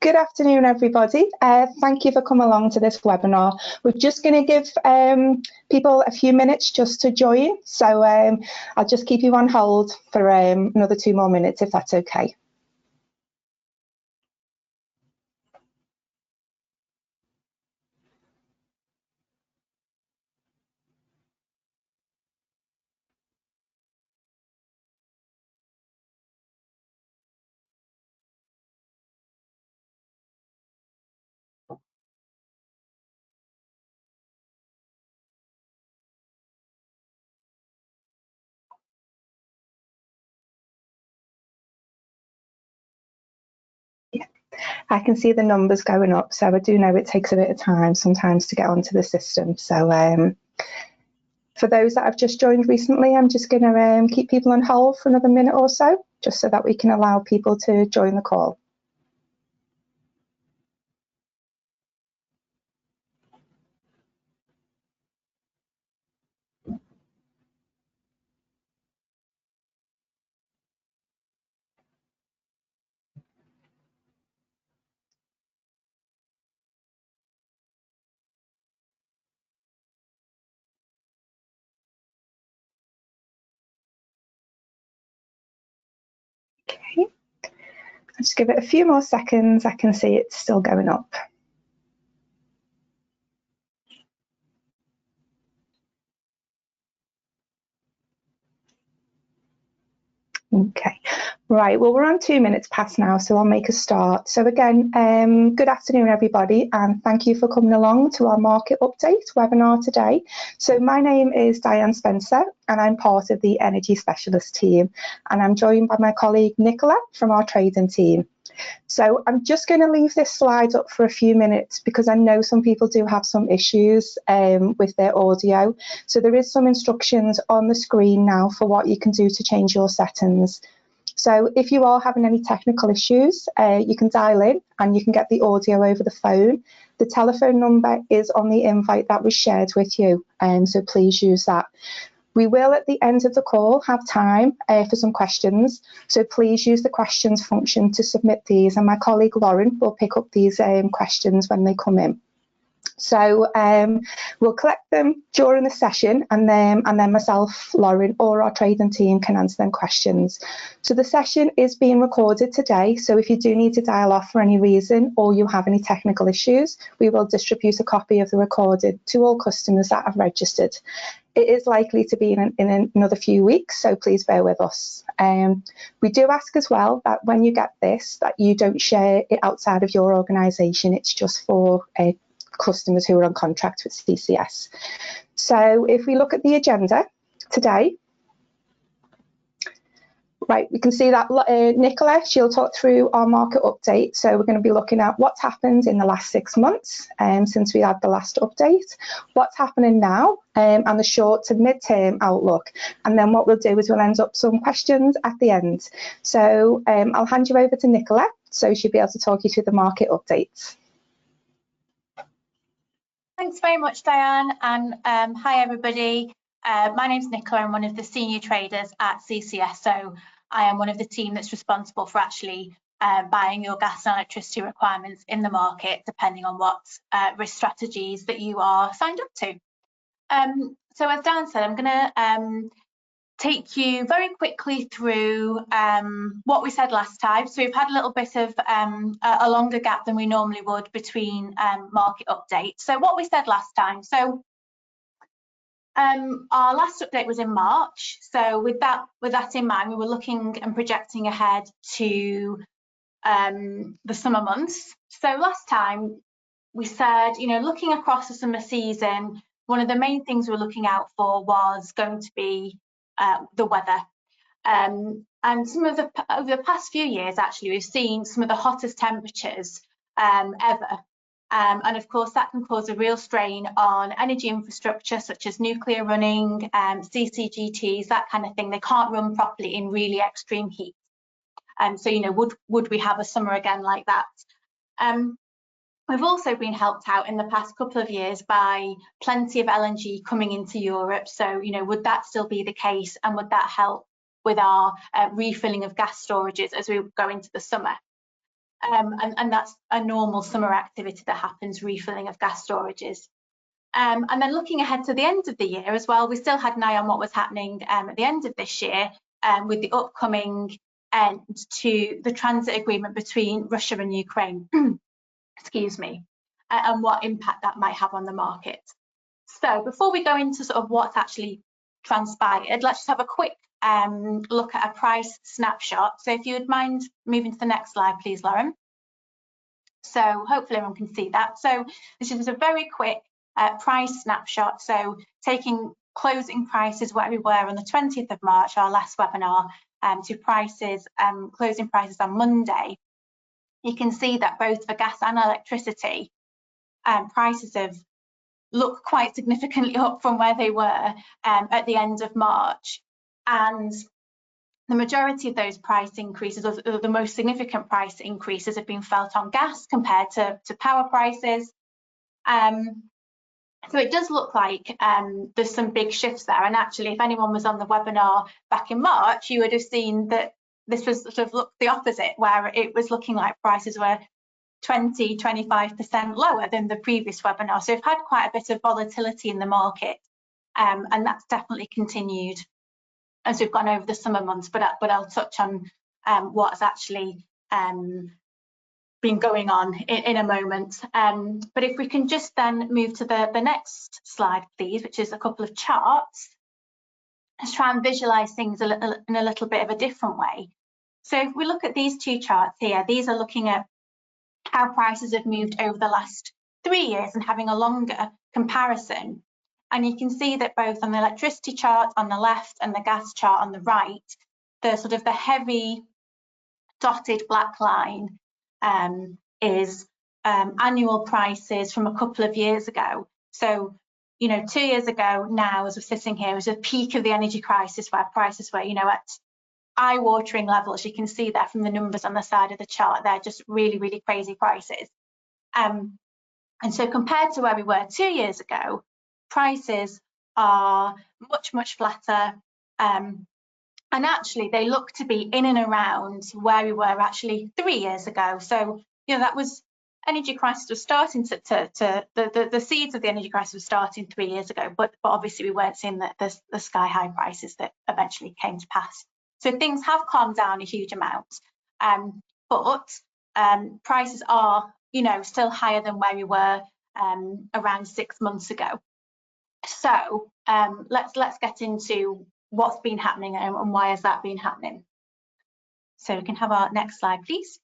Good afternoon, everybody. Thank you for coming along to this webinar. We're just going to give people a few minutes just to join. So I'll just keep you on hold for another 2 more minutes, if that's okay. I can see the numbers going up, so I do know it takes a bit of time sometimes to get onto the system. So for those that have just joined recently, I'm just going to keep people on hold for another minute or so, just so that we can allow people to join the call. Okay, I'll just give it a few more seconds. I can see it's still going up. Okay, right, well, we're on 2 minutes past now, so I'll make a start. So again, good afternoon, everybody, and thank you for coming along to our market update webinar today. So my name is Diane Spencer, and I'm part of the energy specialist team, and I'm joined by my colleague Nicola from our trading team. So I'm just going to leave this slide up for a few minutes because I know some people do have some issues with their audio. So there is some instructions on the screen now for what you can do to change your settings. So if you are having any technical issues, you can dial in and you can get the audio over the phone. The telephone number is on the invite that was shared with you, so please use that. We will, at the end of the call, have time for some questions, so please use the questions function to submit these, and my colleague Lauren will pick up these questions when they come in. So we'll collect them during the session, and then myself, Lauren, or our trading team can answer them questions. So the session is being recorded today, so if you do need to dial off for any reason or you have any technical issues, we will distribute a copy of the recorded to all customers that have registered. It is likely to be in another few weeks, so please bear with us. We do ask as well that when you get this, that you don't share it outside of your organisation. It's just for customers who are on contract with CCS. So if we look at the agenda today, right, we can see that Nicola, she'll talk through our market update. So we're going to be looking at what's happened in the last 6 months since we had the last update, what's happening now, and the short to mid-term outlook. And then what we'll do is we'll end up some questions at the end. So I'll hand you over to Nicola, so she'll be able to talk you through the market updates. Thanks very much, Diane, and hi everybody. My name's Nicola. I'm one of the senior traders at CCS, so I am one of the team that's responsible for actually buying your gas and electricity requirements in the market, depending on what risk strategies that you are signed up to. So as Dan said, I'm going to take you very quickly through what we said last time. So we've had a little bit of a longer gap than we normally would between market updates. So what we said last time. So our last update was in March. So with that in mind, we were looking and projecting ahead to the summer months. So last time we said, you know, looking across the summer season, one of the main things we were looking out for was going to be the weather. And some of over the past few years, actually, we've seen some of the hottest temperatures ever. And of course, that can cause a real strain on energy infrastructure, such as nuclear running, CCGTs, that kind of thing. They can't run properly in really extreme heat. So, you know, would we have a summer again like that? We've also been helped out in the past couple of years by plenty of LNG coming into Europe. So, you know, would that still be the case, and would that help with our refilling of gas storages as we go into the summer? and that's a normal summer activity that happens, refilling of gas storages. And then looking ahead to the end of the year as well, we still had an eye on what was happening at the end of this year with the upcoming end to the transit agreement between Russia and Ukraine, excuse me, and what impact that might have on the market. So before we go into sort of what's actually transpired, let's just have a quick look at a price snapshot. So if you would mind moving to the next slide, please, Lauren. So hopefully everyone can see that. So this is a very quick price snapshot. So taking closing prices where we were on the 20th of March, our last webinar, to prices, closing prices on Monday. You can see that both for gas and electricity, prices have looked quite significantly up from where they were at the end of March. And the majority of those price increases, or the most significant price increases, have been felt on gas compared to power prices. So it does look like there's some big shifts there. And actually, if anyone was on the webinar back in March, you would have seen that this was sort of the opposite, where it was looking like prices were 20–25% lower than the previous webinar. So we've had quite a bit of volatility in the market, and that's definitely continued as we've gone over the summer months. But I'll touch on what's actually been going on in a moment. But if we can just then move to the next slide, please, which is a couple of charts. Let's try and visualize things in a little bit of a different way. So if we look at these two charts here, these are looking at how prices have moved over the last 3 years and having a longer comparison. And you can see that both on the electricity chart on the left and the gas chart on the right, the sort of the heavy dotted black line is annual prices from a couple of years ago. So, 2 years ago now, as we're sitting here, was a peak of the energy crisis where prices were, at eye-watering levels. You can see that from the numbers on the side of the chart. They're just really, really crazy prices. And so compared to where we were 2 years ago, prices are much, much flatter. And actually, they look to be in and around where we were actually 3 years ago. So, that was energy crisis was starting the seeds of the energy crisis was starting 3 years ago. But obviously, we weren't seeing the sky high prices that eventually came to pass. So things have calmed down a huge amount. But prices are, still higher than where we were around 6 months ago. So let's get into what's been happening and why has that been happening. So we can have our next slide, please.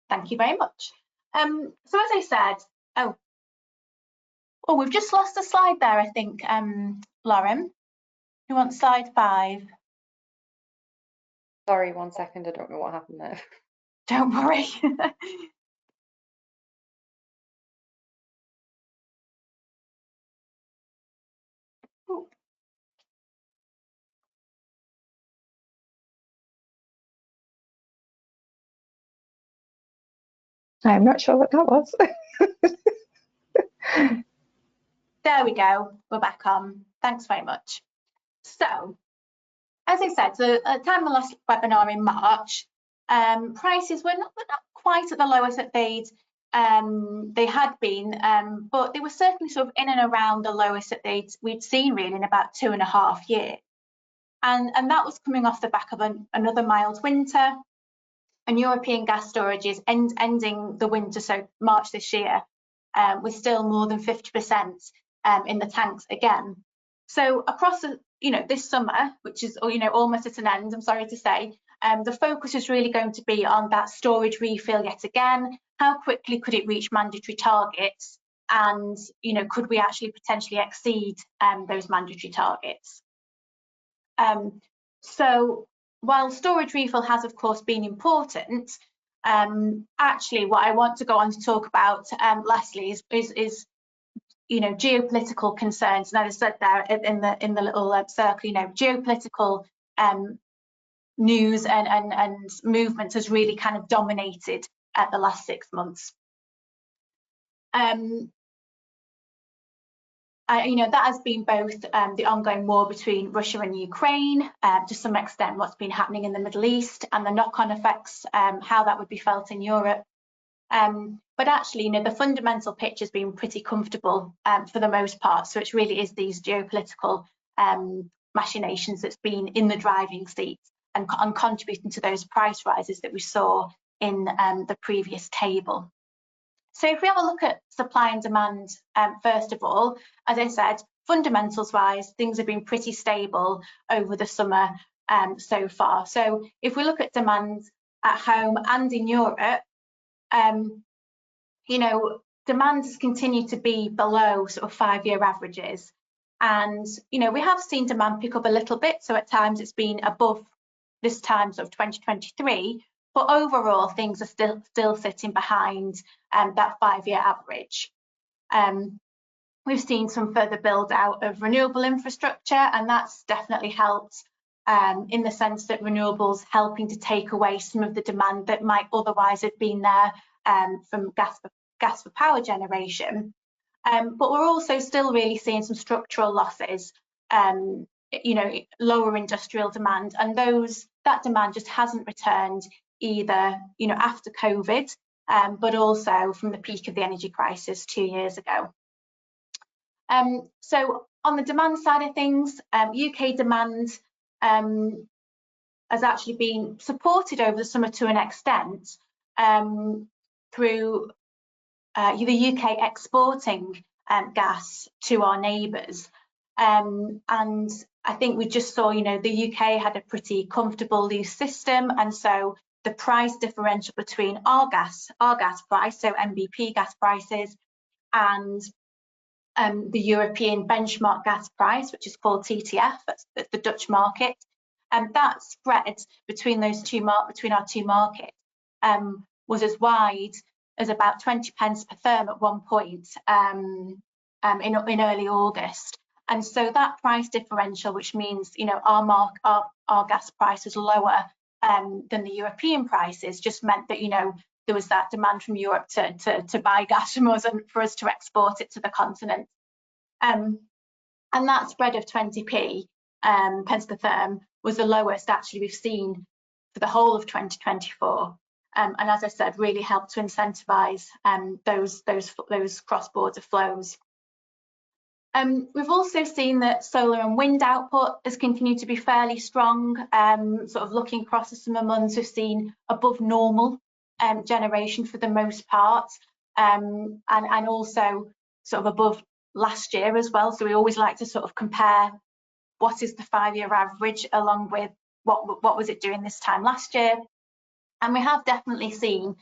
Thank you very much. So as I said, we've just lost a slide there, I think, Lauren. You want slide 5? Sorry, 1 second. I don't know what happened there. Don't worry. I'm not sure what that was. There we go. We're back on. Thanks very much. So, as I said, so at the time of the last webinar in March, prices were not quite at the lowest that they had been, but they were certainly sort of in and around the lowest that we'd seen really in about 2.5 years. And that was coming off the back of another mild winter, and European gas storages ending the winter, so March this year, with still more than 50% in the tanks again. So across this summer, which is almost at an end, I'm sorry to say, the focus is really going to be on that storage refill yet again. How quickly could it reach mandatory targets, and could we actually potentially exceed those mandatory targets? So while storage refill has of course been important, actually what I want to go on to talk about, Leslie, is geopolitical concerns. And as I said there in the little circle, geopolitical news and movements has really kind of dominated the last 6 months. That has been both the ongoing war between Russia and Ukraine, to some extent what's been happening in the Middle East and the knock-on effects, how that would be felt in Europe, But actually, you know, the fundamental picture has been pretty comfortable for the most part. So it really is these geopolitical machinations that's been in the driving seat and contributing to those price rises that we saw in the previous table. So if we have a look at supply and demand, first of all, as I said, fundamentals wise, things have been pretty stable over the summer so far. So if we look at demand at home and in Europe, you know, demand has continued to be below sort of 5-year averages. And, you know, we have seen demand pick up a little bit. So at times it's been above this time sort of 2023, but overall things are still sitting behind that 5-year average. We've seen some further build out of renewable infrastructure, and that's definitely helped in the sense that renewables helping to take away some of the demand that might otherwise have been there from gas for power generation. But we're also still really seeing some structural losses, you know, lower industrial demand, and that demand just hasn't returned either, you know, after COVID, but also from the peak of the energy crisis 2 years ago. So on the demand side of things, UK demand has actually been supported over the summer to an extent through the UK exporting gas to our neighbours. And I think we just saw, you know, the UK had a pretty comfortable lease system, and so the price differential between our gas price, so NBP gas prices, and the European benchmark gas price, which is called TTF, that's the Dutch market, and that spread between those between our two markets was as wide as about 20 pence per therm at one point in early August. And so that price differential, which means, you know, our gas price was lower than the European prices, just meant that, you know, there was that demand from Europe to buy gas from us and for us to export it to the continent. And that spread of 20p pence per therm was the lowest actually we've seen for the whole of 2024. And as I said, really helped to incentivise those cross-border flows. We've also seen that solar and wind output has continued to be fairly strong. Sort of looking across the summer months, we've seen above normal generation for the most part, and also sort of above last year as well. So we always like to sort of compare what is the 5-year average along with what was it doing this time last year. And we have definitely seen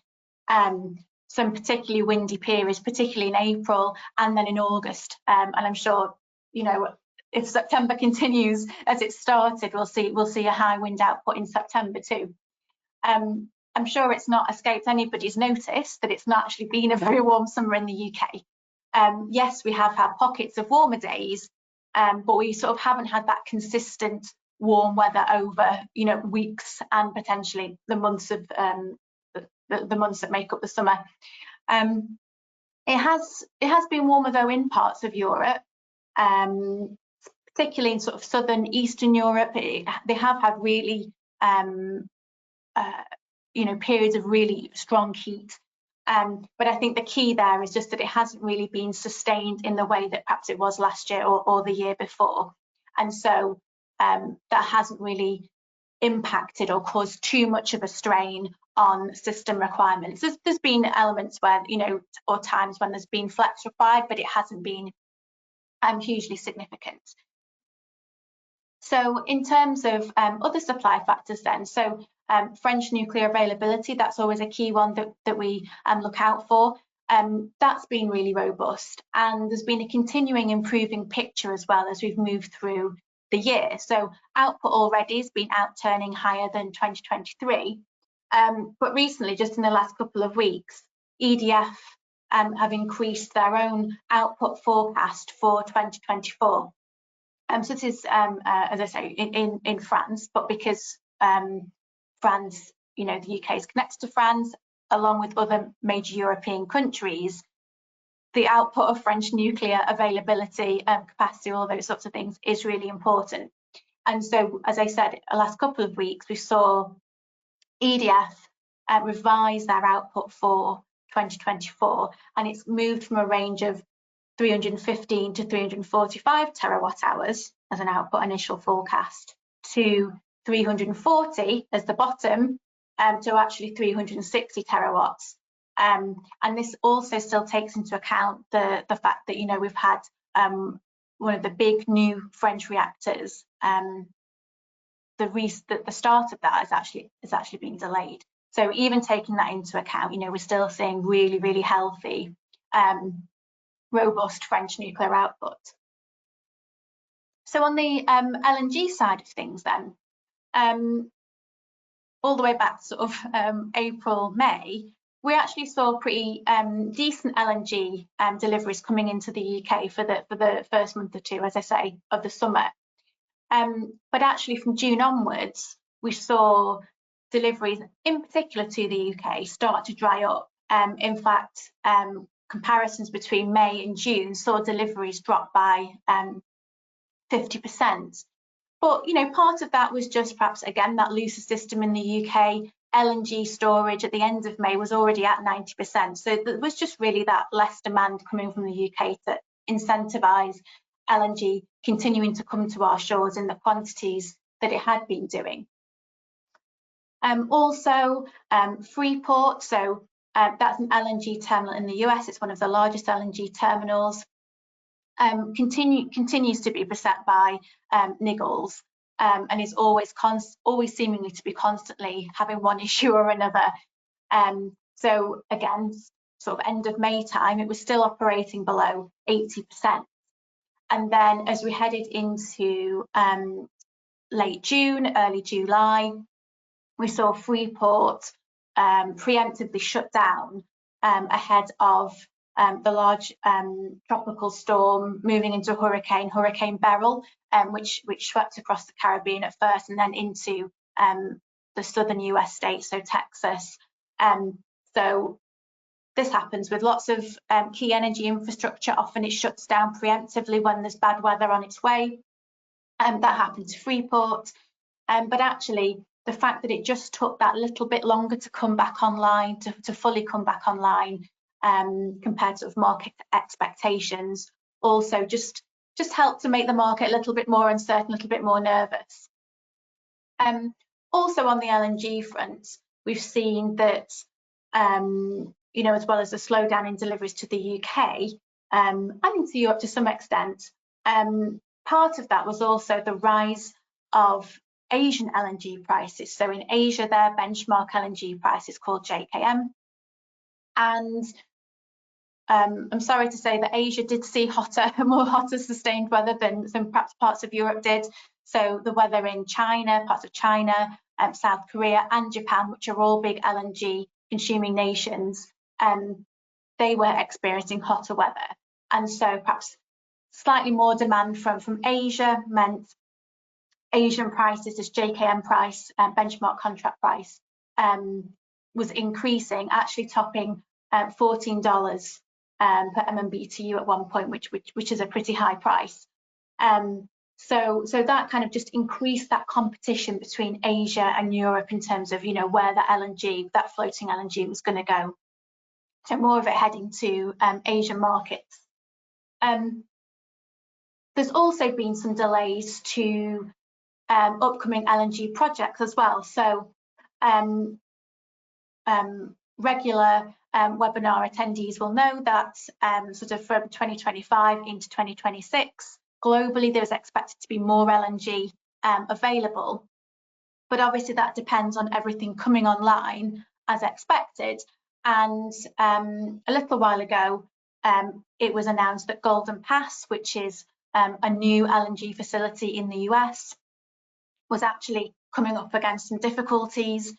some particularly windy periods, particularly in April and then in August. And I'm sure, you know, if September continues as it started, we'll see a high wind output in September too. I'm sure it's not escaped anybody's notice that it's not actually been a very warm summer in the UK. Yes, we have had pockets of warmer days, but we sort of haven't had that consistent warm weather over, you know, weeks and potentially the months of the months that make up the summer. It has been warmer though in parts of Europe, particularly in sort of southern Eastern Europe. They have had really, you know, periods of really strong heat. But I think the key there is just that it hasn't really been sustained in the way that perhaps it was last year or the year before. And so that hasn't really impacted or caused too much of a strain on system requirements. There's been elements where, you know, or times when there's been flex required, but it hasn't been hugely significant. So in terms of other supply factors then, so French nuclear availability, that's always a key one that we look out for. That's been really robust, and there's been a continuing improving picture as well as we've moved through the year. So output already has been outturning higher than 2023, but recently, just in the last couple of weeks, EDF have increased their own output forecast for 2024. So this is, as I say, in France, but because France, you know, the UK is connected to France, along with other major European countries, the output of French nuclear availability, capacity, all those sorts of things is really important. And so, as I said, the last couple of weeks, we saw EDF revise their output for 2024, and it's moved from a range of 315 to 345 terawatt hours as an output initial forecast to 340 as the bottom, to actually 360 terawatts. And this also still takes into account the fact that, you know, we've had one of the big new French reactors, the start of that is actually being delayed. So even taking that into account, you know, we're still seeing really, really healthy, robust French nuclear output. So on the LNG side of things then, all the way back to sort of April, May, we actually saw pretty decent LNG deliveries coming into the UK for the first month or two, as I say, of the summer. But actually from June onwards, we saw deliveries, in particular to the UK, start to dry up. In fact, comparisons between May and June saw deliveries drop by 50%. But, you know, part of that was just perhaps, again, that looser system in the UK. LNG storage at the end of May was already at 90%. So there was just really that less demand coming from the UK to incentivise LNG continuing to come to our shores in the quantities that it had been doing. Also, Freeport, so that's an LNG terminal in the US. It's one of the largest LNG terminals. Continues to be beset by niggles, and is always seemingly to be constantly having one issue or another. So again, sort of end of May time, it was still operating below 80%. And then as we headed into late June, early July, we saw Freeport preemptively shut down ahead of the large tropical storm moving into Hurricane Beryl, which swept across the Caribbean at first and then into the southern US states, so Texas. So this happens with lots of key energy infrastructure. Often it shuts down preemptively when there's bad weather on its way. That happened to Freeport. But actually, the fact that it just took that little bit longer to come back online, to fully come back online, compared to market expectations, also just helped to make the market a little bit more uncertain, a little bit more nervous. Also on the LNG front, we've seen that, you know, as well as the slowdown in deliveries to the UK and into Europe to some extent, part of that was also the rise of Asian LNG prices. So in Asia, their benchmark LNG price is called JKM. And I'm sorry to say that Asia did see more hotter sustained weather than perhaps parts of Europe did. So the weather in China, parts of China, South Korea and Japan, which are all big LNG consuming nations, they were experiencing hotter weather. And so perhaps slightly more demand from Asia meant Asian prices, this JKM price, benchmark contract price, was increasing, actually topping $14 per MMBTU at one point, which is a pretty high price. So that kind of just increased that competition between Asia and Europe in terms of, you know, where the LNG, that floating LNG was going to go. So more of it heading to Asian markets. There's also been some delays to upcoming LNG projects as well. So regular webinar attendees will know that sort of from 2025 into 2026, globally there's expected to be more LNG available. But obviously that depends on everything coming online as expected. And a little while ago, it was announced that Golden Pass, which is a new LNG facility in the US, was actually coming up against some difficulties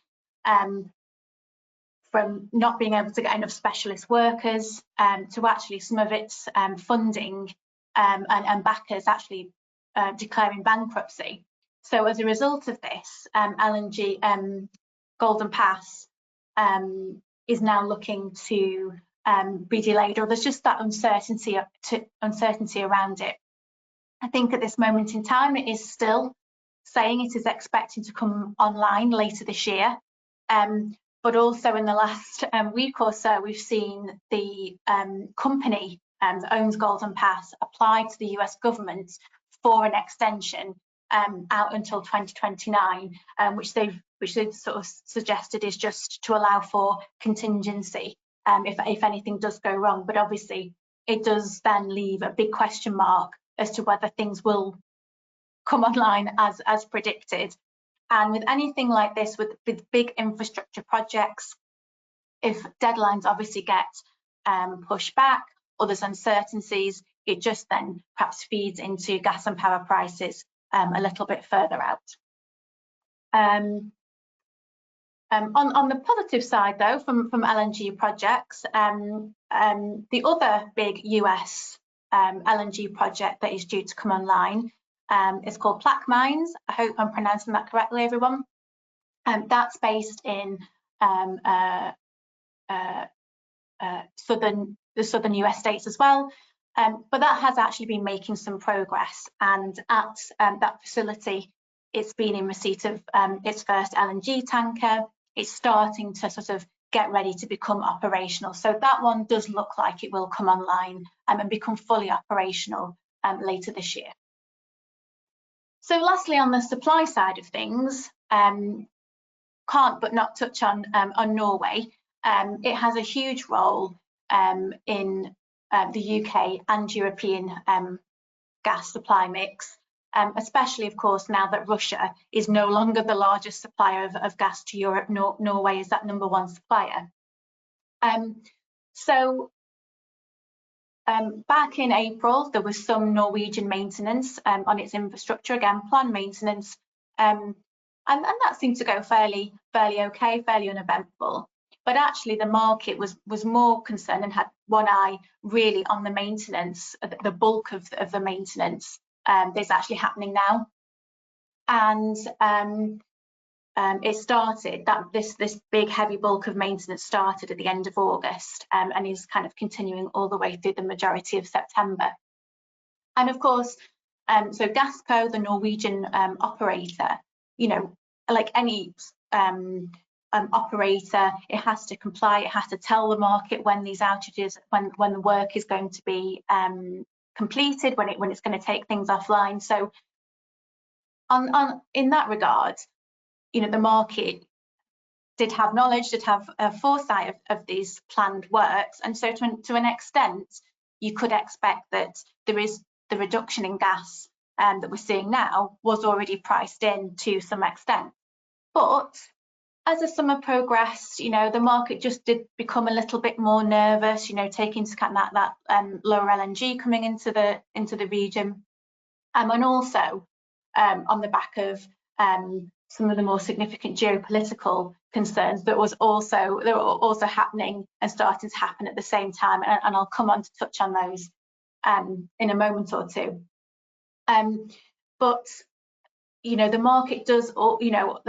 from not being able to get enough specialist workers to actually some of its funding and backers actually declaring bankruptcy. So as a result of this, LNG Golden Pass is now looking to be delayed, or there's just that uncertainty around it. I think at this moment in time, it is still saying it is expecting to come online later this year. but also in the last week or so, we've seen the company that owns Golden Pass apply to the US government for an extension out until 2029, which they've sort of suggested is just to allow for contingency if anything does go wrong. But obviously, it does then leave a big question mark as to whether things will come online as predicted. And with anything like this, with big infrastructure projects, if deadlines obviously get pushed back or there's uncertainties, it just then perhaps feeds into gas and power prices a little bit further out. On the positive side, though, from LNG projects, the other big US LNG project that is due to come online is called Plaquemines. I hope I'm pronouncing that correctly, everyone. That's based in the southern US states as well. But that has actually been making some progress, and at that facility, it's been in receipt of its first LNG tanker. It's starting to sort of get ready to become operational. So that one does look like it will come online and become fully operational later this year. So lastly, on the supply side of things, can't but not touch on Norway. It has a huge role in the UK and European gas supply mix, especially, of course, now that Russia is no longer the largest supplier of gas to Europe. Norway is that #1 supplier. Back in April, there was some Norwegian maintenance on its infrastructure, again, planned maintenance, and that seemed to go fairly okay, fairly uneventful. But actually, the market was more concerned and had one eye really on the maintenance, the bulk of the maintenance that's actually happening now. And it started, this big heavy bulk of maintenance started at the end of August and is kind of continuing all the way through the majority of September. And of course, so Gasco, the Norwegian operator, you know, like any operator, it has to comply, it has to tell the market when these outages, when the work is going to be completed, when it's going to take things offline. So in that regard, you know, the market did have knowledge, did have a foresight of these planned works, and so to an extent, you could expect that there is the reduction in gas that we're seeing now was already priced in to some extent. But as the summer progressed, you know, the market just did become a little bit more nervous, you know, taking into account that lower LNG coming into the region, and also on the back of some of the more significant geopolitical concerns that were also happening and starting to happen at the same time, and I'll come on to touch on those in a moment or two. But you know, the market does, you know,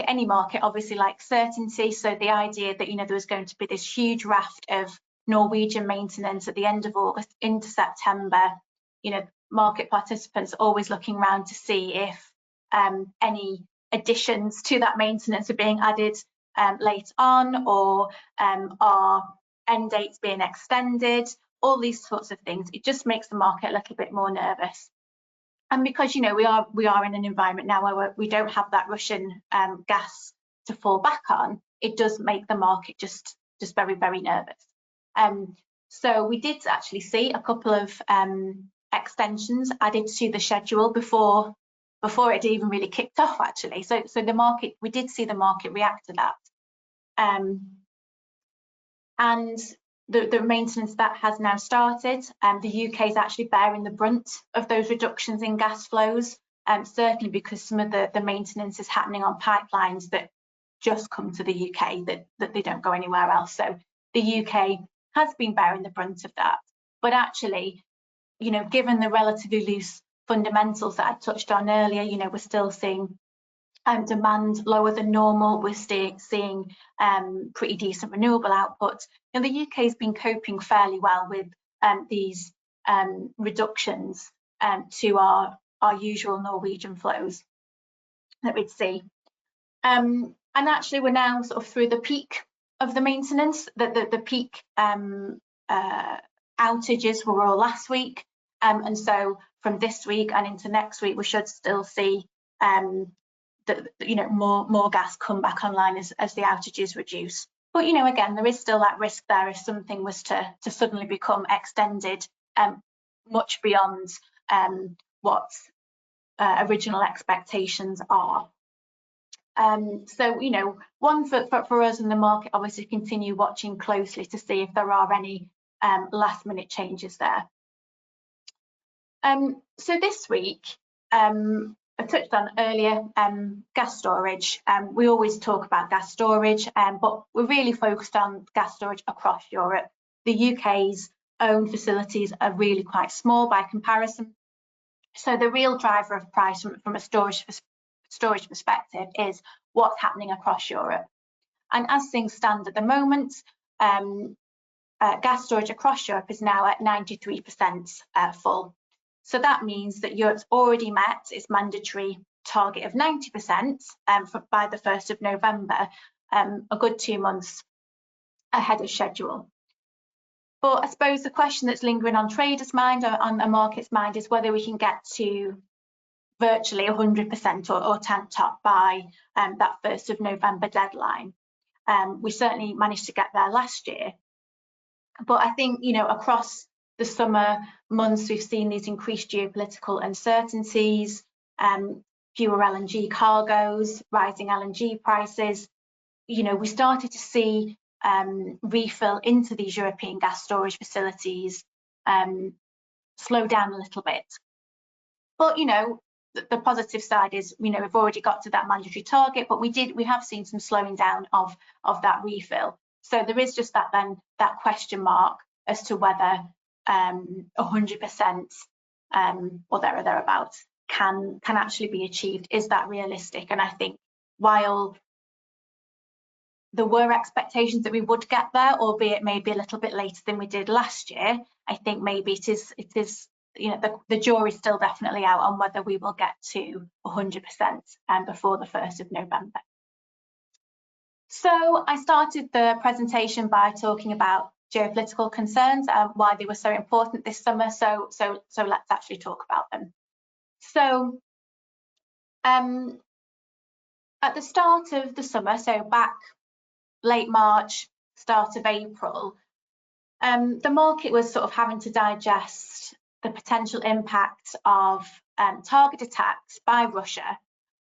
any market obviously likes certainty. So the idea that, you know, there was going to be this huge raft of Norwegian maintenance at the end of August into September, you know, market participants always looking around to see if any additions to that maintenance are being added late on, or are end dates being extended, all these sorts of things. It just makes the market a little bit more nervous. And because, you know, we are in an environment now where we don't have that Russian gas to fall back on, it does make the market just very, very nervous. So we did actually see a couple of extensions added to the schedule before it even really kicked off, actually. So the market, we did see the market react to that. And the maintenance that has now started, the UK is actually bearing the brunt of those reductions in gas flows, certainly because some of the maintenance is happening on pipelines that just come to the UK, that they don't go anywhere else. So the UK has been bearing the brunt of that. But actually, you know, given the relatively loose fundamentals that I touched on earlier, you know, we're still seeing demand lower than normal. We're seeing pretty decent renewable output, and the UK has been coping fairly well with these reductions to our usual Norwegian flows that we'd see. And actually, we're now sort of through the peak of the maintenance. The peak outages were all last week, and so from this week and into next week we should still see more gas come back online as the outages reduce. But again, there is still that risk there if something was to suddenly become extended much beyond what original expectations are. So one for us in the market, obviously continue watching closely to see if there are any last minute changes there. So this week, I touched on earlier gas storage. We always talk about gas storage, but we're really focused on gas storage across Europe. The UK's own facilities are really quite small by comparison. So the real driver of price from a storage perspective is what's happening across Europe. And as things stand at the moment, gas storage across Europe is now at 93% full. So that means that Europe's already met its mandatory target of 90% by the 1st of November, a good 2 months ahead of schedule. But I suppose the question that's lingering on traders' mind or on the market's mind is whether we can get to virtually 100% or tank top by that 1st of November deadline. We certainly managed to get there last year. But I think, across the summer months, we've seen these increased geopolitical uncertainties, fewer LNG cargoes, rising LNG prices. We started to see refill into these European gas storage facilities slow down a little bit. But the positive side is we've already got to that mandatory target, but we have seen some slowing down of that refill. So there is just that question mark as to whether 100% or thereabouts can actually be achieved. Is that realistic? And I think while there were expectations that we would get there, albeit maybe a little bit later than we did last year, I think maybe it is the jury's still definitely out on whether we will get to 100% before the 1st of November. So I started the presentation by talking about geopolitical concerns and why they were so important this summer. So let's actually talk about them. So at the start of the summer, so back late March, start of April, the market was sort of having to digest the potential impact of target attacks by Russia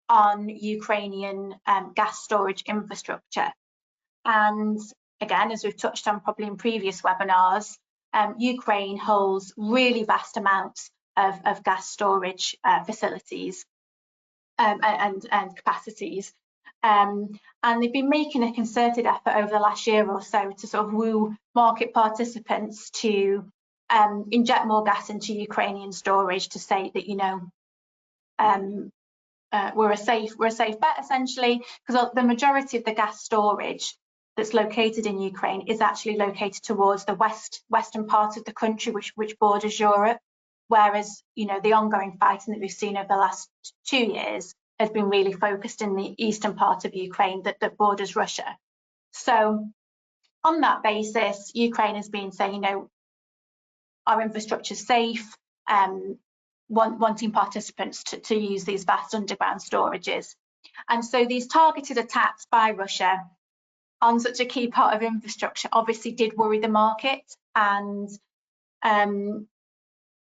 on Ukrainian gas storage infrastructure. And again, as we've touched on probably in previous webinars, Ukraine holds really vast amounts of gas storage facilities and capacities. And they've been making a concerted effort over the last year or so to sort of woo market participants to inject more gas into Ukrainian storage to say that, we're a safe bet essentially, because the majority of the gas storage that's located in Ukraine is actually located towards the western part of the country, which borders Europe, whereas the ongoing fighting that we've seen over the last 2 years has been really focused in the eastern part of Ukraine that borders Russia. So on that basis, Ukraine has been saying, our infrastructure is safe, wanting participants to use these vast underground storages. And so these targeted attacks by Russia on such a key part of infrastructure obviously did worry the market. And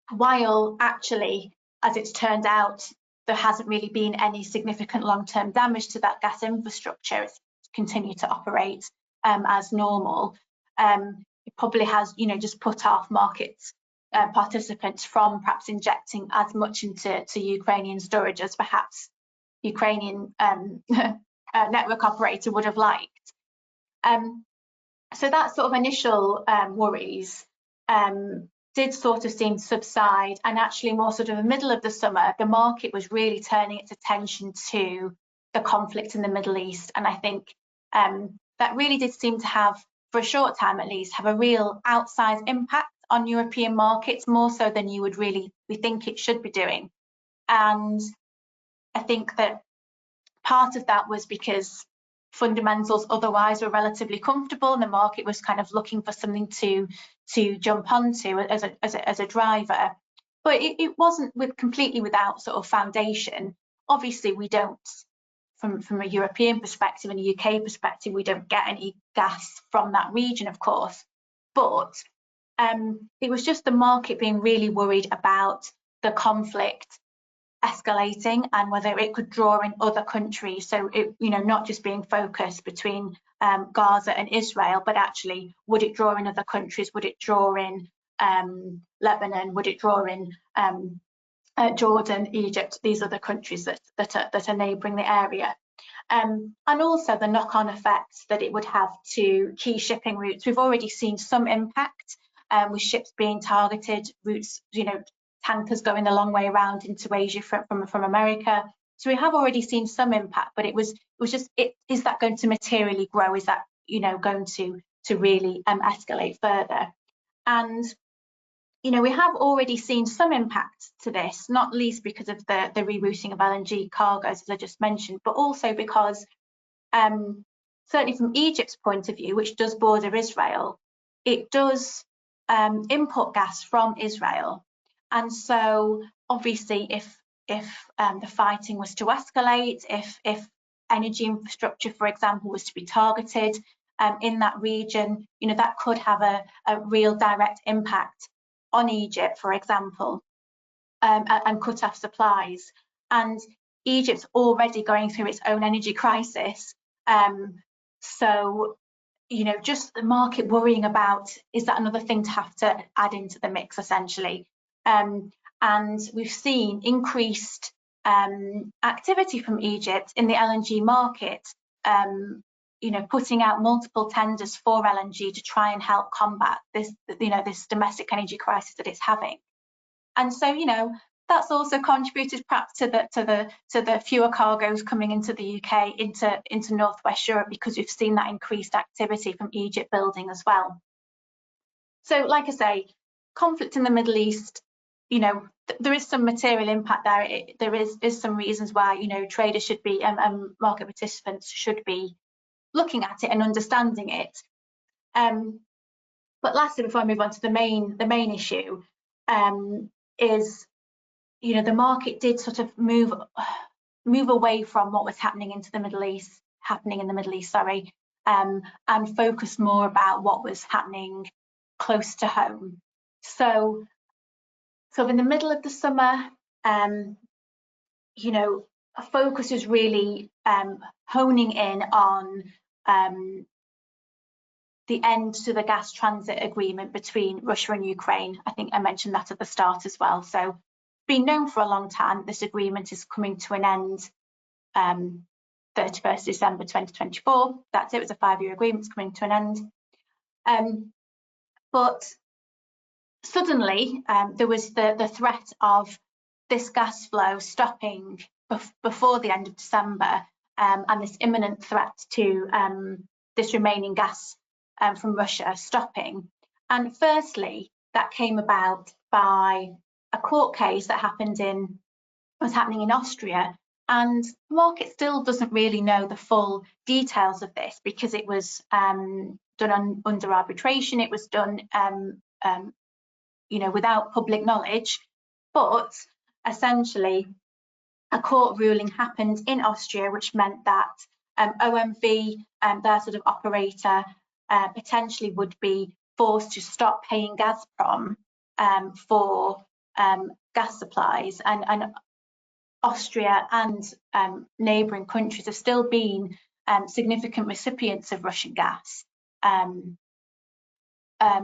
while actually, as it's turned out, there hasn't really been any significant long-term damage to that gas infrastructure, it's continued to operate as normal. It probably has, just put off market participants from perhaps injecting as much into Ukrainian storage as perhaps Ukrainian network operator would have liked. So that sort of initial worries did sort of seem to subside, and actually more sort of the middle of the summer, the market was really turning its attention to the conflict in the Middle East. And I think that really did seem to have, for a short time at least, have a real outsized impact on European markets, more so than you would really think it should be doing. And I think that part of that was because fundamentals otherwise were relatively comfortable, and the market was kind of looking for something to jump onto as a driver. But it wasn't completely without sort of foundation. Obviously, we don't, from a European perspective and a UK perspective, we don't get any gas from that region, of course. But it was just the market being really worried about the conflict escalating and whether it could draw in other countries. So it, not just being focused between Gaza and Israel, but actually, would it draw in other countries? Would it draw in Lebanon? Would it draw in Jordan, Egypt, these other countries that are neighbouring the area? And also the knock-on effects that it would have to key shipping routes. We've already seen some impact with ships being targeted, routes, tankers going a long way around into Asia from America. So we have already seen some impact, but it was just, is that going to materially grow? Is that, going to really escalate further? And we have already seen some impact to this, not least because of the rerouting of LNG cargoes, as I just mentioned, but also because certainly from Egypt's point of view, which does border Israel, it does import gas from Israel. And so obviously if the fighting was to escalate, if energy infrastructure, for example, was to be targeted in that region, that could have a real direct impact on Egypt, for example, and cut off supplies. And Egypt's already going through its own energy crisis. So, just the market worrying about, is that another thing to have to add into the mix, essentially? And we've seen increased activity from Egypt in the LNG market, putting out multiple tenders for LNG to try and help combat this, this domestic energy crisis that it's having. And so, that's also contributed perhaps to the fewer cargoes coming into the UK, into Northwest Europe, because we've seen that increased activity from Egypt building as well. So, like I say, conflict in the Middle East, there is some material impact there. There is some reasons why, traders should be and market participants should be looking at it and understanding it. But lastly, before I move on to the main issue, is the market did sort of move away from what was happening in the Middle East, and focus more about what was happening close to home. So in the middle of the summer, a focus is really honing in on the end to the gas transit agreement between Russia and Ukraine. I think I mentioned that at the start as well. So been known for a long time, this agreement is coming to an end 31st December 2024. That's it, it was a 5-year agreement, it's coming to an end. But suddenly there was the threat of this gas flow stopping before the end of December, and this imminent threat to this remaining gas from Russia stopping. And firstly, that came about by a court case that was happening in Austria, and the market still doesn't really know the full details of this, because it was done under arbitration. It was done without public knowledge, but essentially a court ruling happened in Austria, which meant that OMV, their sort of operator, potentially would be forced to stop paying Gazprom for gas supplies, and Austria and neighbouring countries have still been significant recipients of Russian gas.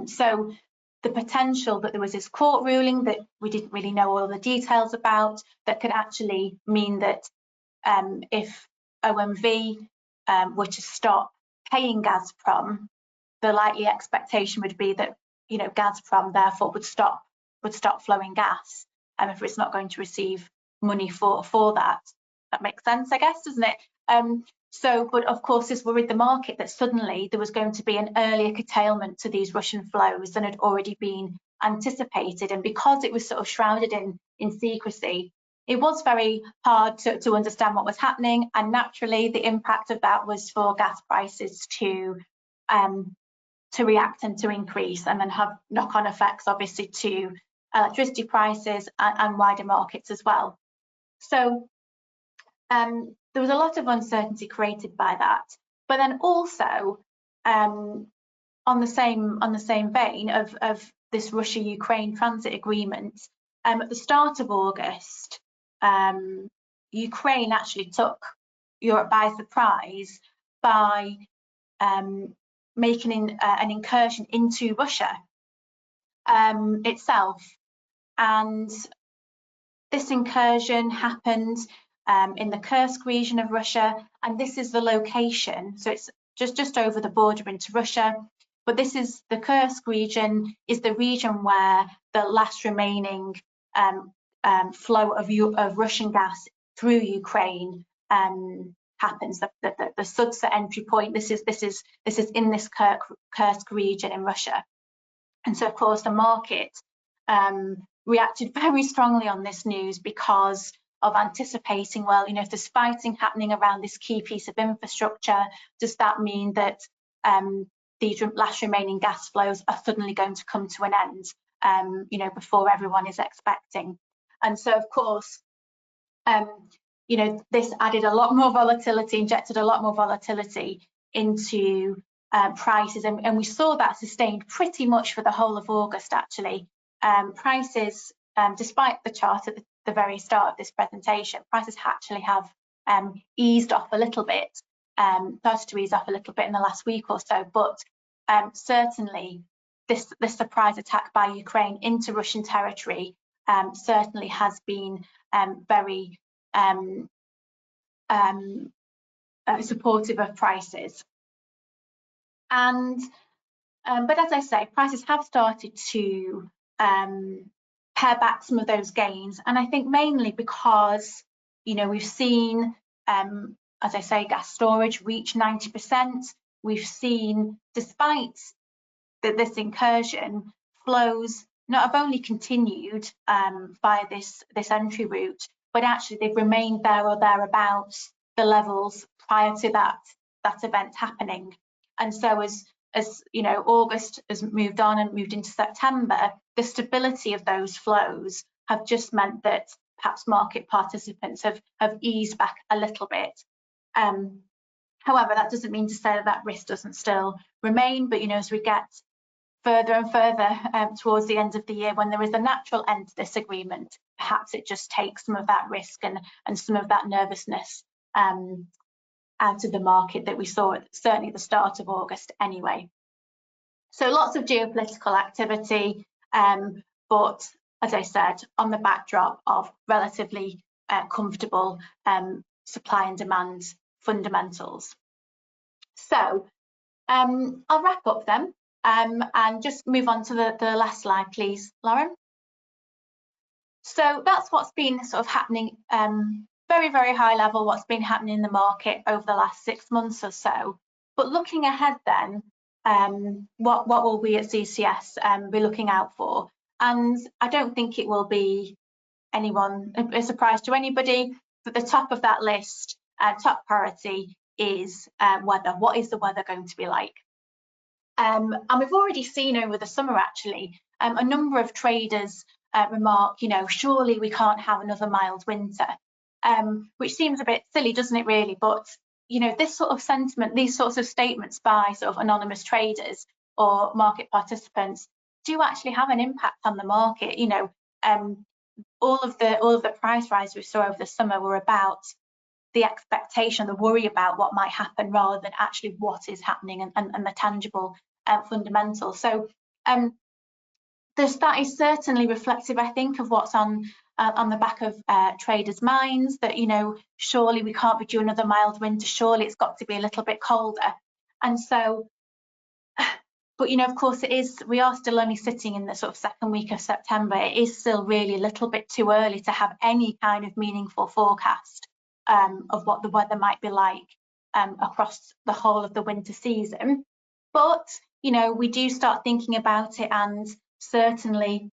So the potential that there was this court ruling that we didn't really know all the details about, that could actually mean that if OMV were to stop paying Gazprom, the likely expectation would be that Gazprom therefore would stop flowing gas, and if it's not going to receive money for that. That makes sense, I guess, doesn't it? But of course, this worried the market that suddenly there was going to be an earlier curtailment to these Russian flows than had already been anticipated. And because it was sort of shrouded in secrecy, it was very hard to understand what was happening, and naturally the impact of that was for gas prices to react and to increase, and then have knock-on effects obviously to electricity prices and wider markets as well. So there was a lot of uncertainty created by that. But then also on the same vein of this Russia-Ukraine transit agreement, at the start of August, Ukraine actually took Europe by surprise by making an incursion into Russia itself. And this incursion happened in the Kursk region of Russia, and this is the location. So it's just over the border into Russia. But this is the Kursk region, is the region where the last remaining flow of Russian gas through Ukraine happens. The Sudsa entry point. This is in this Kursk region in Russia, and so of course the market reacted very strongly on this news because of anticipating, well, you know, if there's fighting happening around this key piece of infrastructure, does that mean that these last remaining gas flows are suddenly going to come to an end, you know, before everyone is expecting? And so, of course, you know, this added a lot more volatility, injected a lot more volatility into prices, and we saw that sustained pretty much for the whole of August, actually. Prices, despite the chart at the very start of this presentation, prices actually have eased off a little bit, started to ease off a little bit in the last week or so, but certainly this surprise attack by Ukraine into Russian territory certainly has been very supportive of prices. And but as I say, prices have started to pare back some of those gains, and I think mainly because, you know, we've seen, as I say, gas storage reach 90%. We've seen, despite this incursion, flows not have only continued via this entry route, but actually they've remained there or thereabouts the levels prior to that event happening. And so as you know, August has moved on and moved into September, the stability of those flows have just meant that perhaps market participants have eased back a little bit. However, that doesn't mean to say that risk doesn't still remain, but you know, as we get further and further towards the end of the year, when there is a natural end to this agreement, perhaps it just takes some of that risk and some of that nervousness out of the market that we saw certainly at the start of August anyway. So lots of geopolitical activity, but as I said, on the backdrop of relatively comfortable supply and demand fundamentals. So I'll wrap up then and just move on to the last slide, please, Lauren. So that's what's been sort of happening, very, very high level, what's been happening in the market over the last 6 months or so. But looking ahead then, what will we at CCS be looking out for? And I don't think it will be a surprise to anybody, but the top of that list, top priority is weather. What is the weather going to be like? And we've already seen over the summer, actually, a number of traders remark, you know, surely we can't have another mild winter, which seems a bit silly, doesn't it, really? But, you know, this sort of sentiment, these sorts of statements by sort of anonymous traders or market participants do actually have an impact on the market. You know, all of the price rise we saw over the summer were about the expectation, the worry about what might happen, rather than actually what is happening and the tangible fundamentals. So that is certainly reflective, I think, of what's on the back of traders' minds, that, you know, surely we can't be due another mild winter, surely it's got to be a little bit colder. And so, but, you know, of course we are still only sitting in the sort of second week of September. It is still really a little bit too early to have any kind of meaningful forecast of what the weather might be like across the whole of the winter season. But, you know, we do start thinking about it, and certainly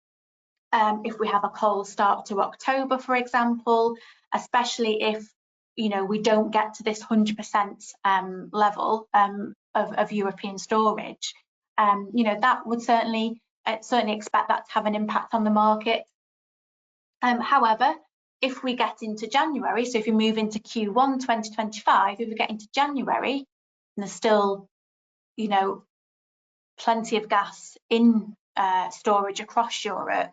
if we have a cold start to October, for example, especially if, you know, we don't get to this 100% level of European storage, you know, that would certainly expect that to have an impact on the market. However, if we get into January, so if you move into Q1 2025, if we get into January and there's still, you know, plenty of gas in storage across Europe,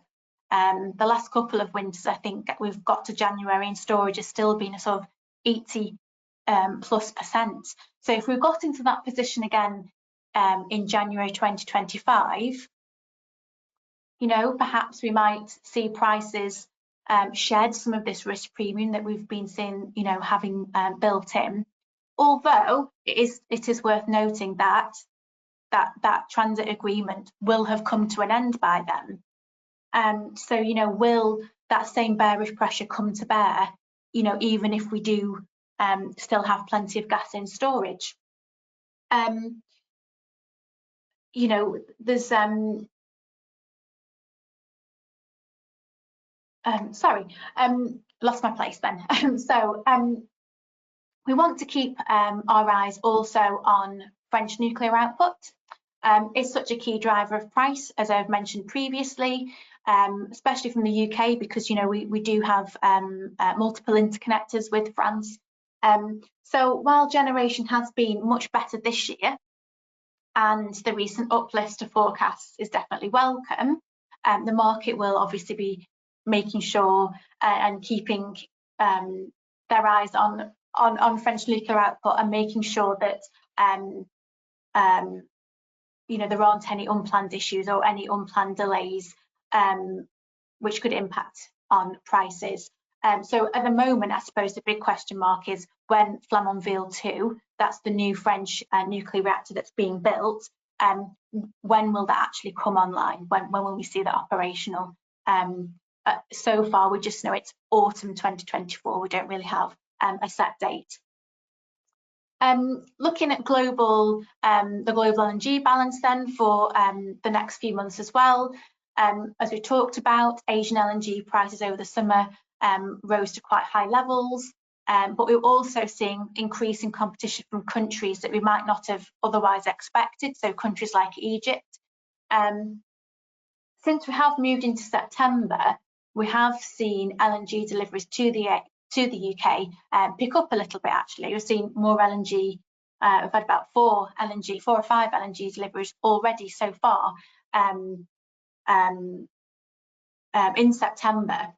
the last couple of winters, I think we've got to January and storage has still been a sort of 80+%. So if we've got into that position again in January 2025, you know, perhaps we might see prices shed some of this risk premium that we've been seeing, you know, having built in. Although it is worth noting that that transit agreement will have come to an end by then. So, you know, will that same bearish pressure come to bear, you know, even if we do still have plenty of gas in storage? You know, there's lost my place then. So we want to keep our eyes also on French nuclear output. It's such a key driver of price, as I've mentioned previously, especially from the UK, because, you know, we do have multiple interconnectors with France. So while generation has been much better this year, and the recent uplift to forecasts is definitely welcome, the market will obviously be making sure and keeping their eyes on French nuclear output and making sure that you know, there aren't any unplanned issues or any unplanned delays which could impact on prices. So at the moment, I suppose the big question mark is when Flamanville 2, that's the new French nuclear reactor that's being built, when will that actually come online? When will we see that operational? So far, we just know it's autumn 2024. We don't really have a set date. Looking at the global LNG balance then for the next few months as well. As we talked about, Asian LNG prices over the summer rose to quite high levels, but we're also seeing increasing competition from countries that we might not have otherwise expected, so countries like Egypt. Since we have moved into September, we have seen LNG deliveries to the UK pick up a little bit. Actually, we've seen more LNG. We've had about 4 or 5 LNG deliveries already so far in September.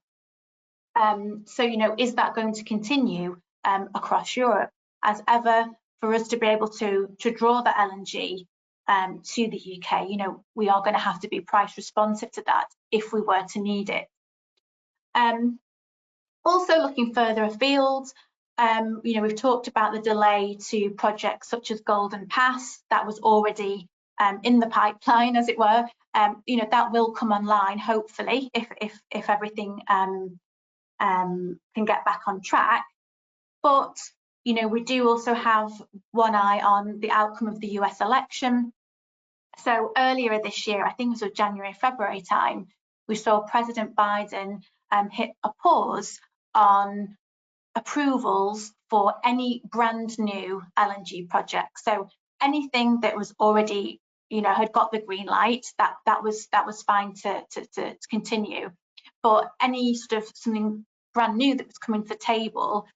So, you know, is that going to continue across Europe? As ever, for us to be able to draw the LNG to the UK, you know, we are going to have to be price responsive to that if we were to need it. Also looking further afield, you know, we've talked about the delay to projects such as Golden Pass. That was already in the pipeline, as it were. You know, that will come online, hopefully, if everything can get back on track. But, you know, we do also have one eye on the outcome of the US election. So earlier this year, I think it was January, February time, we saw President Biden hit a pause on approvals for any brand new LNG project. So anything that was already, you know, had got the green light, that was fine to continue. But any sort of something brand new that was coming to the table,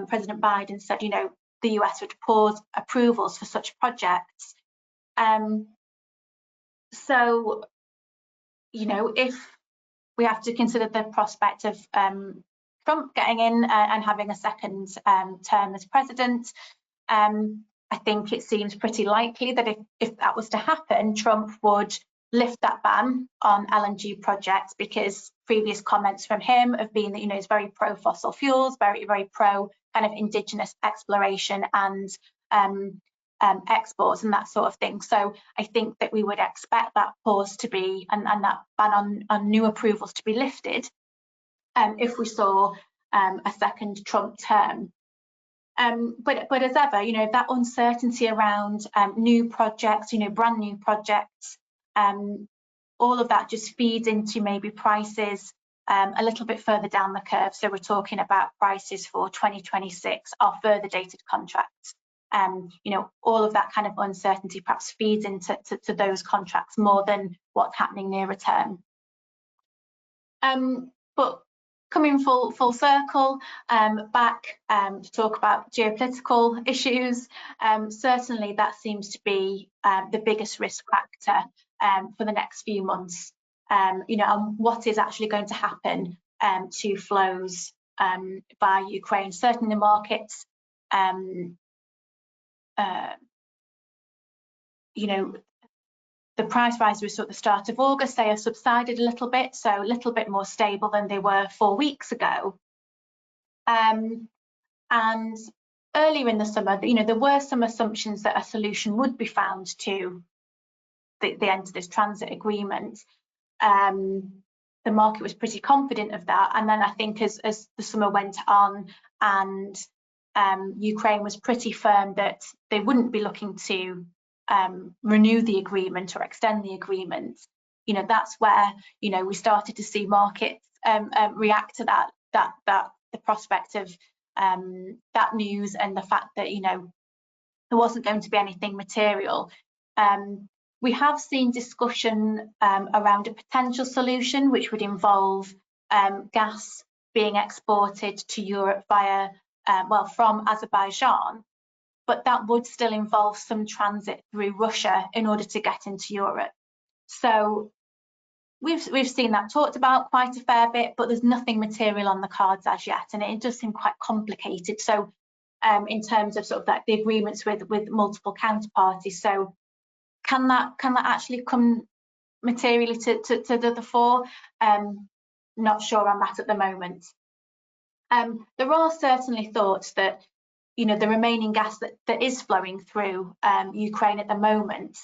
President Biden said, you know, the US would pause approvals for such projects. So, you know, if we have to consider the prospect of Trump getting in and having a second term as president, I think it seems pretty likely that if that was to happen, Trump would lift that ban on LNG projects, because previous comments from him have been that, you know, he's very pro fossil fuels, very pro kind of indigenous exploration and exports and that sort of thing. So I think that we would expect that pause to be and that ban on new approvals to be lifted if we saw a second Trump term. But as ever, you know, that uncertainty around new projects, you know, brand new projects, all of that just feeds into maybe prices a little bit further down the curve. So we're talking about prices for 2026 or further dated contracts. You know, all of that kind of uncertainty perhaps feeds into those contracts more than what's happening nearer term. But coming full circle, back to talk about geopolitical issues, certainly that seems to be the biggest risk factor for the next few months. You know, and what is actually going to happen to flows via Ukraine. Certainly the markets, you know, the price rise we saw at the start of August, they have subsided a little bit, so a little bit more stable than they were 4 weeks ago. And earlier in the summer, you know, there were some assumptions that a solution would be found to the end of this transit agreement. The market was pretty confident of that, and then I think as the summer went on and Ukraine was pretty firm that they wouldn't be looking to renew the agreement or extend the agreement, you know, that's where, you know, we started to see markets react to that the prospect of that news and the fact that, you know, there wasn't going to be anything material. We have seen discussion around a potential solution which would involve gas being exported to Europe via, well, from Azerbaijan, but that would still involve some transit through Russia in order to get into Europe. So we've seen that talked about quite a fair bit, but there's nothing material on the cards as yet, and it does seem quite complicated. So in terms of sort of that the agreements with multiple counterparties, so can that actually come materially to the fore? Not sure on that at the moment. There are certainly thoughts that, you know, the remaining gas that is flowing through Ukraine at the moment,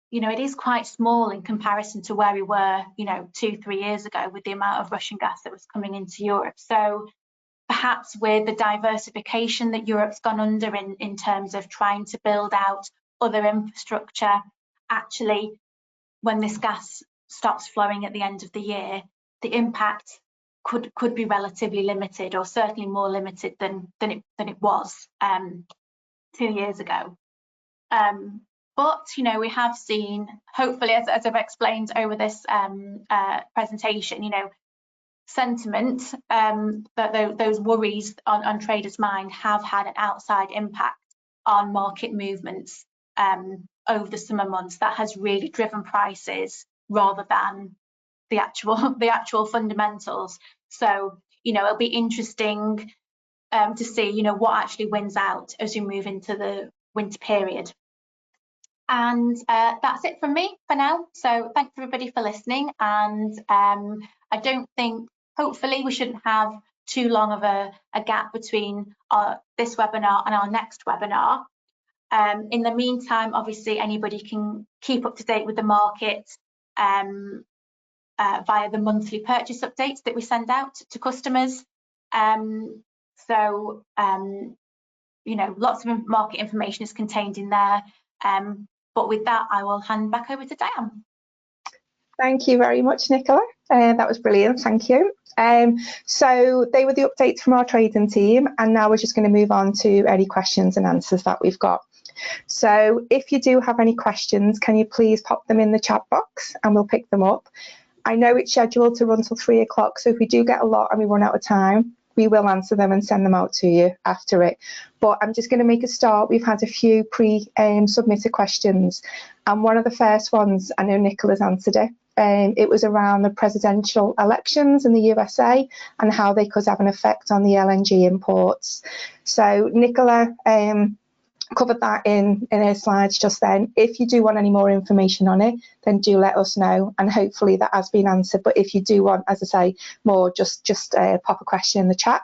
you know, it is quite small in comparison to where we were, you know, 2-3 years ago with the amount of Russian gas that was coming into Europe. So perhaps with the diversification that Europe's gone under in terms of trying to build out other infrastructure, actually, when this gas stops flowing at the end of the year, the impact could be relatively limited, or certainly more limited than it was 2 years ago. But you know, we have seen, hopefully, as I've explained over this presentation, you know, sentiment, that those worries on traders' mind have had an outside impact on market movements over the summer months. That has really driven prices rather than the actual fundamentals. So, you know, it'll be interesting to see, you know, what actually wins out as we move into the winter period. And that's it from me for now. So thanks everybody for listening. And I don't think, hopefully, we shouldn't have too long of a gap between this webinar and our next webinar. In the meantime, obviously, anybody can keep up to date with the market via the monthly purchase updates that we send out to customers. So, you know, lots of market information is contained in there. But with that, I will hand back over to Diane. Thank you very much, Nicola. That was brilliant, thank you. So they were the updates from our trading team, and now we're just going to move on to any questions and answers that we've got. So if you do have any questions, can you please pop them in the chat box and we'll pick them up. I know it's scheduled to run till 3 o'clock, so if we do get a lot and we run out of time, we will answer them and send them out to you after it. But I'm just going to make a start. We've had a few pre-submitted questions, and one of the first ones, I know Nicola's answered it. It was around the presidential elections in the USA and how they could have an effect on the LNG imports. So Nicola covered that in her slides just then. If you do want any more information on it, then do let us know, and hopefully that has been answered. But if you do want, as I say, more, just pop a question in the chat.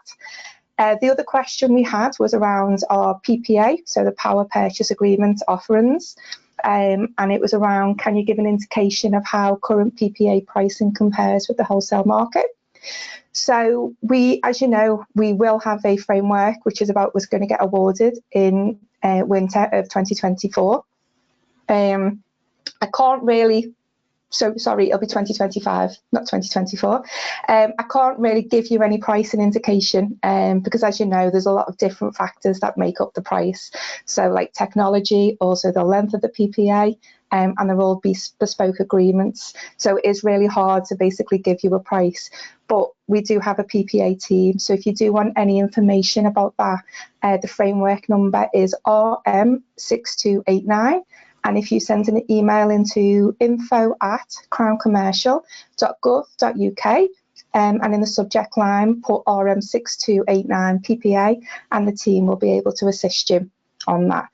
The other question we had was around our PPA, so the power purchase agreement offerings, and it was around, can you give an indication of how current PPA pricing compares with the wholesale market? So we, as you know, we will have a framework which is was going to get awarded in winter of 2024. I can't really So sorry, it'll be 2025, not 2024. I can't really give you any pricing indication because, as you know, there's a lot of different factors that make up the price. So like technology, also the length of the PPA, and they're all bespoke agreements. So it is really hard to basically give you a price. But we do have a PPA team. So if you do want any information about that, the framework number is RM6289. And if you send an email into info@crowncommercial.gov.uk and in the subject line put RM6289 PPA, and the team will be able to assist you on that.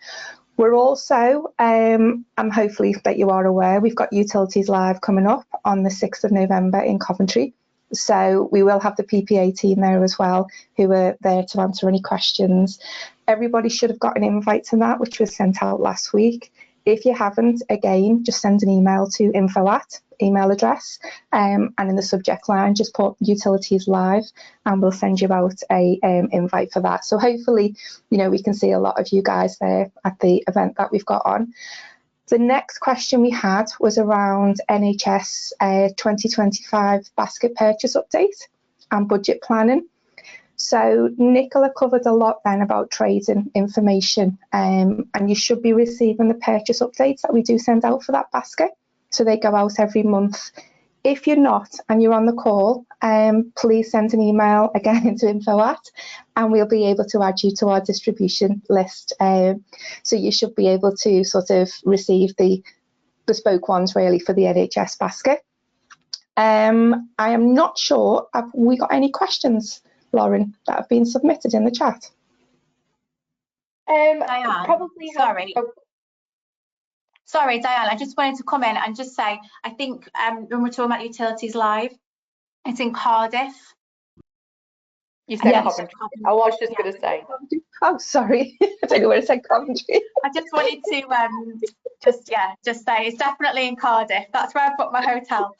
We're also, and hopefully that you are aware, we've got Utilities Live coming up on the 6th of November in Coventry. So we will have the PPA team there as well, who are there to answer any questions. Everybody should have got an invite to that, which was sent out last week. If you haven't, again, just send an email to info@email address, and in the subject line, just put Utilities Live, and we'll send you out a invite for that. So hopefully, you know, we can see a lot of you guys there at the event that we've got on. The next question we had was around NHS 2025 basket purchase update and budget planning. So Nicola covered a lot then about trading information, and you should be receiving the purchase updates that we do send out for that basket. So they go out every month. If you're not and you're on the call, please send an email again into info@, and we'll be able to add you to our distribution list. So you should be able to sort of receive the bespoke ones really for the NHS basket. I am not sure, have we got any questions, Lauren, that have been submitted in the chat? Diane, Probably sorry, Diane, I just wanted to come in and just say, I think when we're talking about Utilities Live, it's in Cardiff. You said Yes. Coventry. I was just going to say. Oh, sorry. I don't know where it said Coventry. I just wanted to just say it's definitely in Cardiff. That's where I booked my hotel.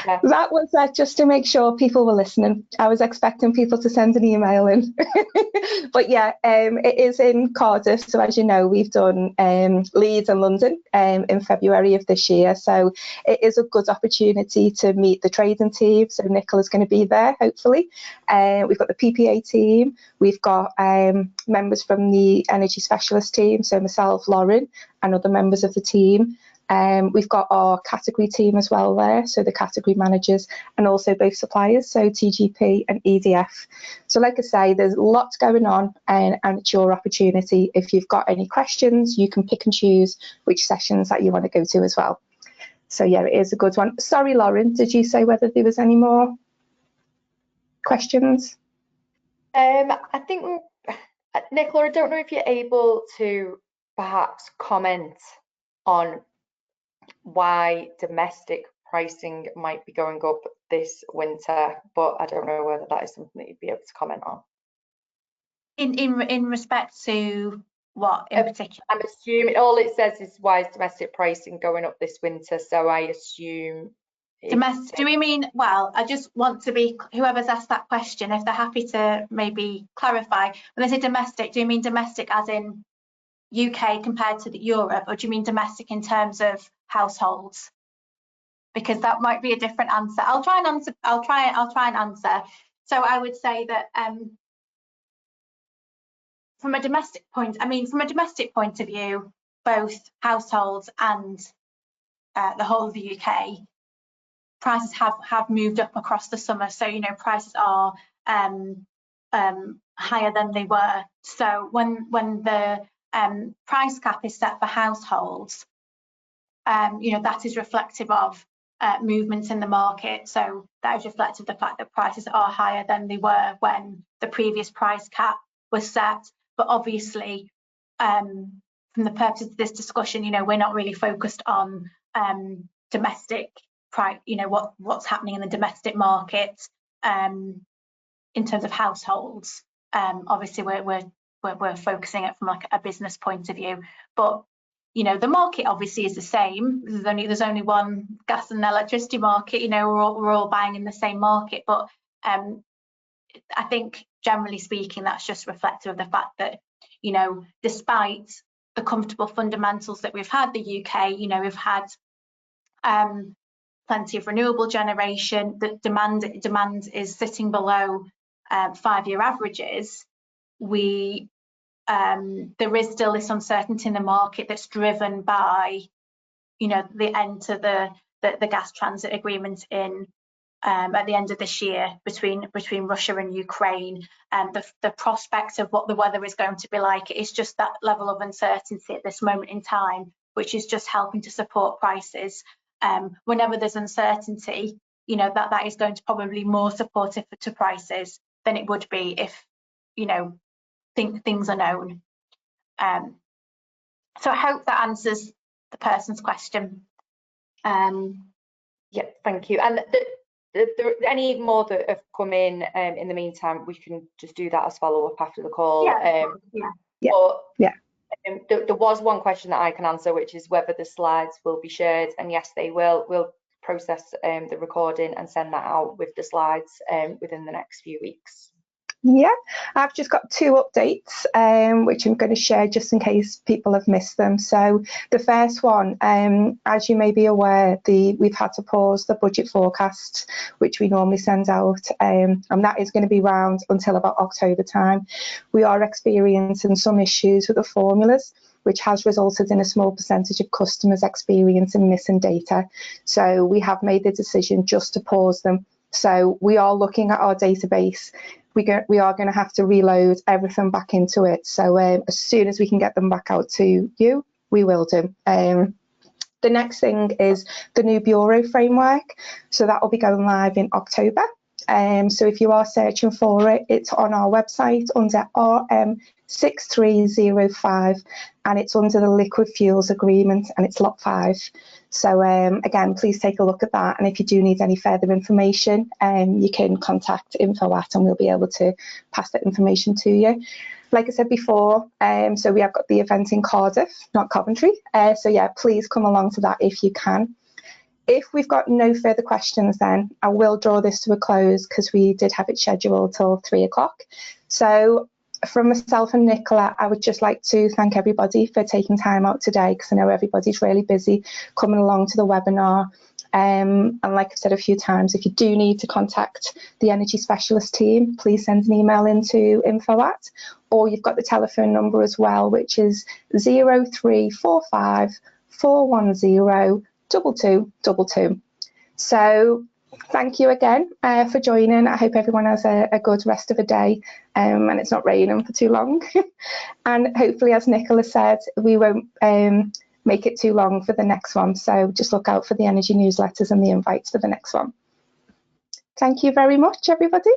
Yeah. That was just to make sure people were listening. I was expecting people to send an email in. But yeah, it is in Cardiff. So as you know, we've done Leeds and London in February of this year. So it is a good opportunity to meet the trading team. So Nicola's going to be there, hopefully. We've got the PPA team. We've got members from the energy specialist team. So myself, Lauren, and other members of the team. We've got our category team as well there, so the category managers and also both suppliers, so TGP and EDF. So like I say, there's lots going on, and it's your opportunity. If you've got any questions, you can pick and choose which sessions that you want to go to as well. So yeah, it is a good one. Sorry, Lauren, did you say whether there was any more questions? I think, Nicola, I don't know if you're able to perhaps comment on why domestic pricing might be going up this winter, but I don't know whether that is something that you'd be able to comment on. In respect to what in particular? I'm assuming all it says is why is domestic pricing going up this winter, so I assume Domestic, do we mean, well, I just want to be, whoever's asked that question, if they're happy to maybe clarify, when they say domestic, do you mean domestic as in UK compared to Europe, or do you mean domestic in terms of households? Because that might be a different answer. I'll try and answer. So I would say that from a domestic point of view, both households and the whole of the UK, prices have moved up across the summer. So, you know, prices are higher than they were. So when the price cap is set for households, you know, that is reflective of movements in the market. So that is reflective of the fact that prices are higher than they were when the previous price cap was set. But obviously, from the purposes of this discussion, you know, we're not really focused on domestic price, you know, what's happening in the domestic market in terms of households. Obviously, we're focusing it from like a business point of view, but you know, the market obviously is the same. There's only one gas and electricity market. You know, we're all buying in the same market, but I think generally speaking, that's just reflective of the fact that, you know, despite the comfortable fundamentals that we've had, the UK, you know, we've had plenty of renewable generation, the demand is sitting below 5-year averages, there is still this uncertainty in the market that's driven by, the end to the gas transit agreement in at the end of this year between Russia and Ukraine, and the prospect of what the weather is going to be like. It's just that level of uncertainty at this moment in time, which is just helping to support prices. Whenever there's uncertainty, that is going to probably be more supportive to prices than it would be if, things are known. So I hope that answers the person's question. Yeah, thank you. And any more that have come in the meantime, we can just do that as follow-up after the call. There was one question that I can answer, which is whether the slides will be shared, and yes, they will. We'll process the recording and send that out with the slides within the next few weeks. Yeah, I've just got 2 updates which I'm going to share just in case people have missed them. So the first one, as you may be aware, we've had to pause the budget forecast, which we normally send out, and that is going to be round until about October time. We are experiencing some issues with the formulas, which has resulted in a small percentage of customers experiencing missing data. So we have made the decision just to pause them. So we are looking at our database. We are going to have to reload everything back into it. So as soon as we can get them back out to you, we will do. The next thing is the new Bureau framework. So that will be going live in October. So if you are searching for it, it's on our website under RM6305, and it's under the Liquid Fuels Agreement, and it's Lot 5. So again, please take a look at that, and if you do need any further information, you can contact info@, and we'll be able to pass that information to you. Like I said before, so we have got the event in Cardiff, not Coventry. So yeah, please come along to that if you can. If we've got no further questions, then I will draw this to a close because we did have it scheduled till 3 o'clock. So from myself and Nicola, I would just like to thank everybody for taking time out today, because I know everybody's really busy coming along to the webinar. And like I've said a few times, if you do need to contact the energy specialist team, please send an email into info@, or you've got the telephone number as well, which is 0345 410 2222. So thank you again for joining. I hope everyone has a good rest of the day, and it's not raining for too long. And hopefully, as Nicola said, we won't make it too long for the next one. So just look out for the energy newsletters and the invites for the next one. Thank you very much, everybody.